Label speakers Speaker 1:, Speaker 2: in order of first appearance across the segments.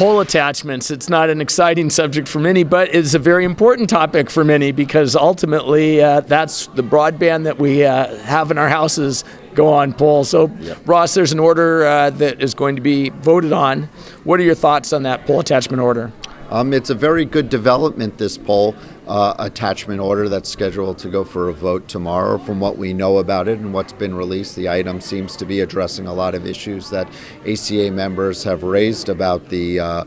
Speaker 1: pole attachments. It's not an exciting subject for many, but it's a very important topic for many because ultimately that's the broadband that we have in our houses go on poles. So, Ross, there's an order that is going to be voted on. What are your thoughts on that pole attachment order?
Speaker 2: It's a very good development, this pole attachment order that's scheduled to go for a vote tomorrow. From what we know about it and what's been released, the item seems to be addressing a lot of issues that ACA members have raised about the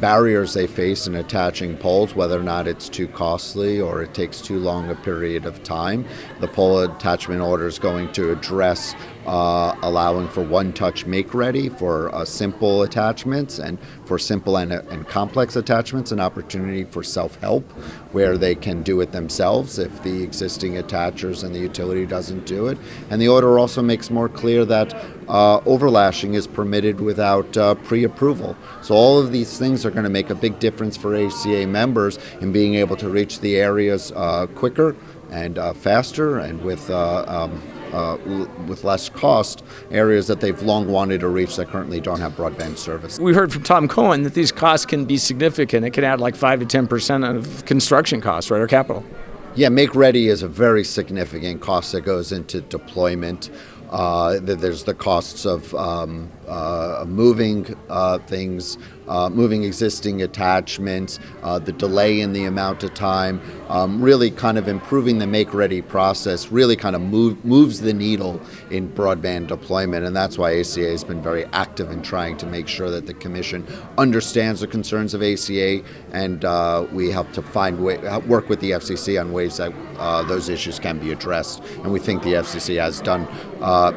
Speaker 2: barriers they face in attaching poles, whether or not it's too costly or it takes too long a period of time. The pole attachment order is going to address allowing for one-touch make-ready for simple attachments, and for simple and complex attachments, an opportunity for self-help where they can do it themselves if the existing attachers and the utility doesn't do it. And the order also makes more clear that overlashing is permitted without pre-approval. So all of these things are going to make a big difference for ACA members in being able to reach the areas quicker and faster and with less cost, areas that they've long wanted to reach that currently don't have broadband service.
Speaker 1: We heard from Tom Cohen that these costs can be significant. It can add like 5 to 10% of construction costs, right, or capital.
Speaker 2: Yeah, make ready is a very significant cost that goes into deployment. There's the costs of moving things, moving existing attachments, the delay in the amount of time, really kind of improving the make-ready process, really kind of moves the needle in broadband deployment. And that's why ACA has been very active in trying to make sure that the Commission understands the concerns of ACA, and we help to work with the FCC on ways that those issues can be addressed. And we think the FCC has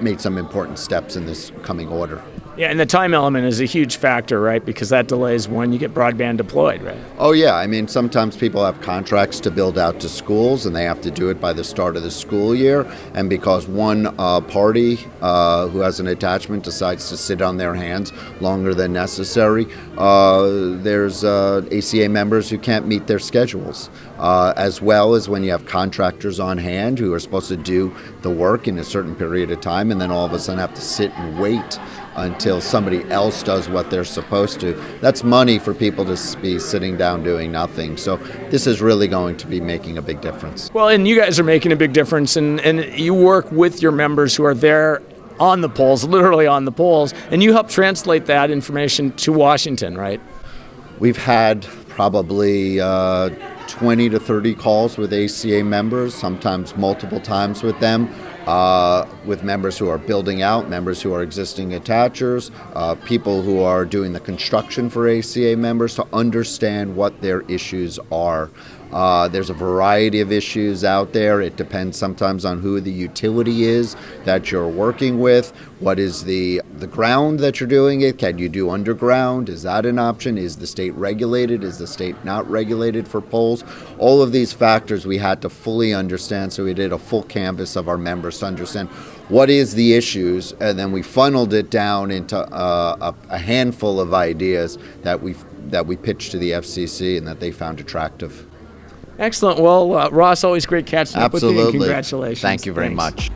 Speaker 2: made some important steps in this coming order.
Speaker 1: Yeah, and the time element is a huge factor, right? Because that delays when you get broadband deployed, right?
Speaker 2: Oh, yeah. I mean, sometimes people have contracts to build out to schools, and they have to do it by the start of the school year. And because one party who has an attachment decides to sit on their hands longer than necessary, there's ACA members who can't meet their schedules, as well as when you have contractors on hand who are supposed to do the work in a certain period of time and then all of a sudden have to sit and wait until somebody else does what they're supposed to. That's money for people to be sitting down doing nothing. So this is really going to be making a big difference.
Speaker 1: Well, and you guys are making a big difference, and you work with your members who are there on the polls, literally on the polls, and you help translate that information to Washington, right?
Speaker 2: We've had probably 20 to 30 calls with ACA members, sometimes multiple times with them, with members who are building out, members who are existing attachers, people who are doing the construction for ACA members to understand what their issues are. There's a variety of issues out there. It depends sometimes on who the utility is that you're working with. What is the ground that you're doing it? Can you do underground? Is that an option? Is the state regulated? Is the state not regulated for poles? All of these factors we had to fully understand, so we did a full canvas of our members to understand what is the issues, and then we funneled it down into a handful of ideas that we pitched to the FCC and that they found attractive.
Speaker 1: Excellent. Well, Ross, always great catching up with you.
Speaker 2: Absolutely.
Speaker 1: Congratulations.
Speaker 2: Thank you very
Speaker 1: Thanks.
Speaker 2: much.